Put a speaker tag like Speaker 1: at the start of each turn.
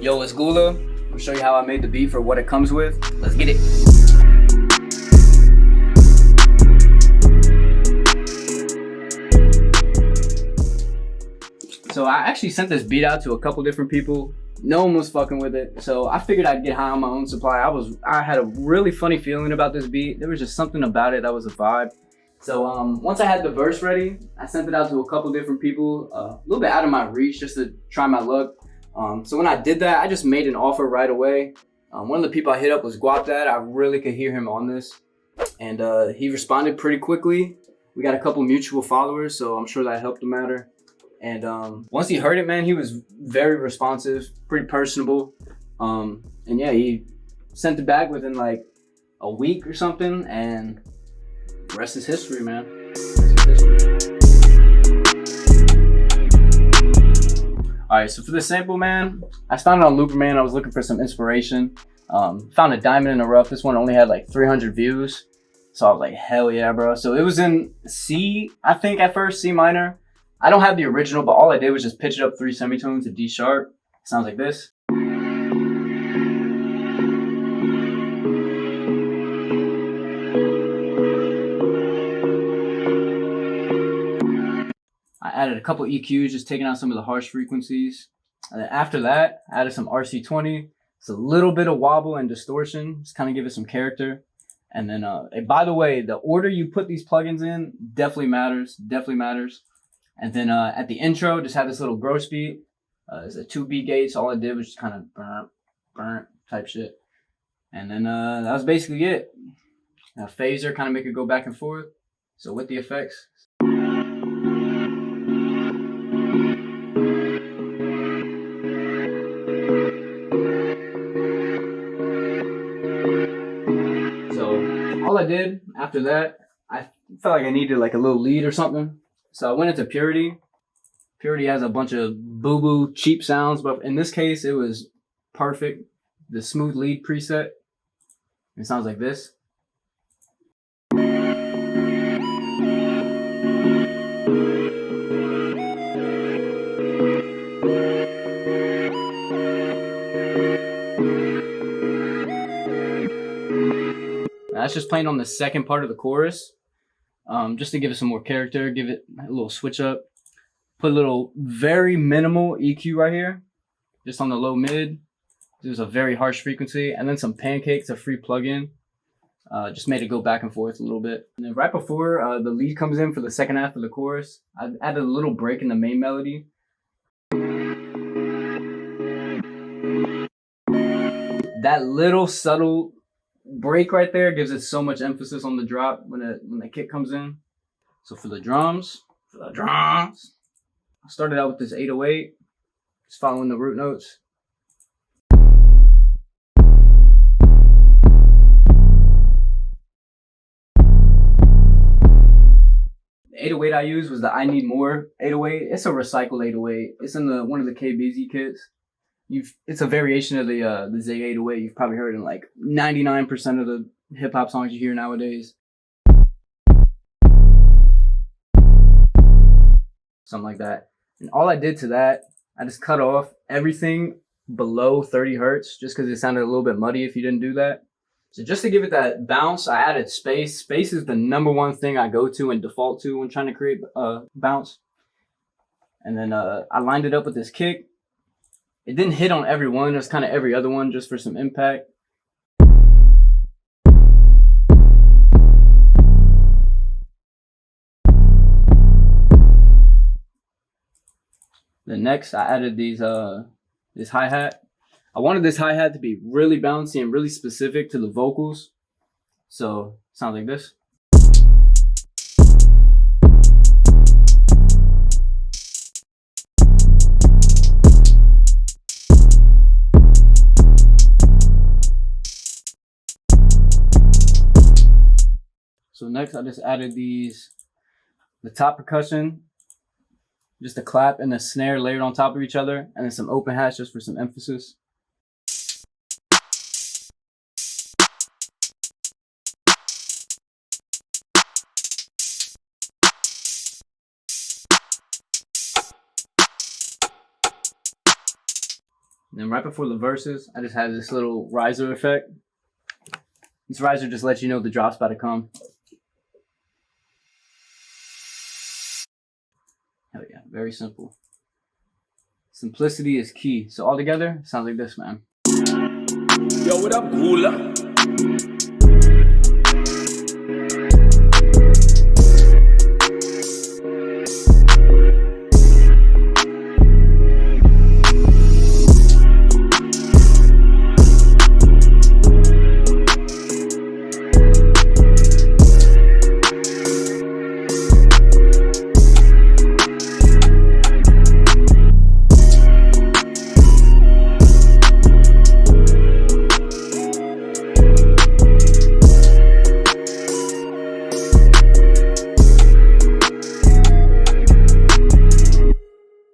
Speaker 1: Yo, it's Goulla. I'll show you how I made the beat for what it comes with. Let's get it. So I actually sent this beat out to a couple different people. No one was fucking with it. So I figured I'd get high on my own supply. I had a really funny feeling about this beat. There was just something about it that was a vibe. So once I had the verse ready, I sent it out to a couple different people, a little bit out of my reach just to try my luck. So when I did that, I just made an offer right away. One of the people I hit up was Guapdad. I really could hear him on this. And he responded pretty quickly. We got a couple mutual followers, so I'm sure that helped the matter. And once he heard it, man, he was very responsive, pretty personable. And yeah, he sent it back within like a week or something, and the rest is history, man. All right, so for the sample, man, I found it on Looper, man. I was looking for some inspiration. Found a diamond in the rough. This one only had like 300 views. So I was like, hell yeah, bro. So it was in C, I think at first, C minor. I don't have the original, but all I did was just pitch it up 3 semitones to D sharp. Sounds like this. I added a couple EQs, just taking out some of the harsh frequencies. And then after that, I added some RC20. It's a little bit of wobble and distortion, just kind of give it some character. And then, by the way, the order you put these plugins in definitely matters, And then at the intro, just had this little gross beat. It's a 2 beat gate, so all I did was just kind of burnt type shit. And then that was basically it. A phaser, kind of make it go back and forth. So with the effects. So all I did after that, I felt like I needed like a little lead or something. So I went into Purity. Purity has a bunch of boo-boo cheap sounds, but in this case, it was perfect. The smooth lead preset. It sounds like this. That's just playing on the second part of the chorus. Just to give it some more character, give it a little switch up. Put a little very minimal EQ right here, just on the low mid. There's a very harsh frequency, and then some Pancakes, a free plugin. Just made it go back and forth a little bit. And then right before the lead comes in for the second half of the chorus, I added a little break in the main melody. That little subtle break right there gives it so much emphasis on the drop when the kick comes in. So for the drums, I started out with this 808, just following the root notes. The 808 I used was the I Need More 808. It's a recycled 808. It's in one of the KBZ kits. It's a variation of the Zay 808. You've probably heard in like 99% of the hip hop songs you hear nowadays. Something like that. And all I did to that, I just cut off everything below 30 hertz just because it sounded a little bit muddy if you didn't do that. So just to give it that bounce, I added space. Space is the #1 thing I go to and default to when trying to create bounce. And then I lined it up with this kick. It didn't hit on every one, it was kind of every other one just for some impact. Then next I added this hi-hat. I wanted this hi-hat to be really bouncy and really specific to the vocals. So it sounds like this. So next I just added the top percussion, just a clap and a snare layered on top of each other, and then some open hats just for some emphasis. Then right before the verses, I just had this little riser effect. This riser just lets you know the drop's about to come. Hell yeah, very simple. Simplicity is key. So all together, sounds like this, man.
Speaker 2: Yo, what up, Goulla?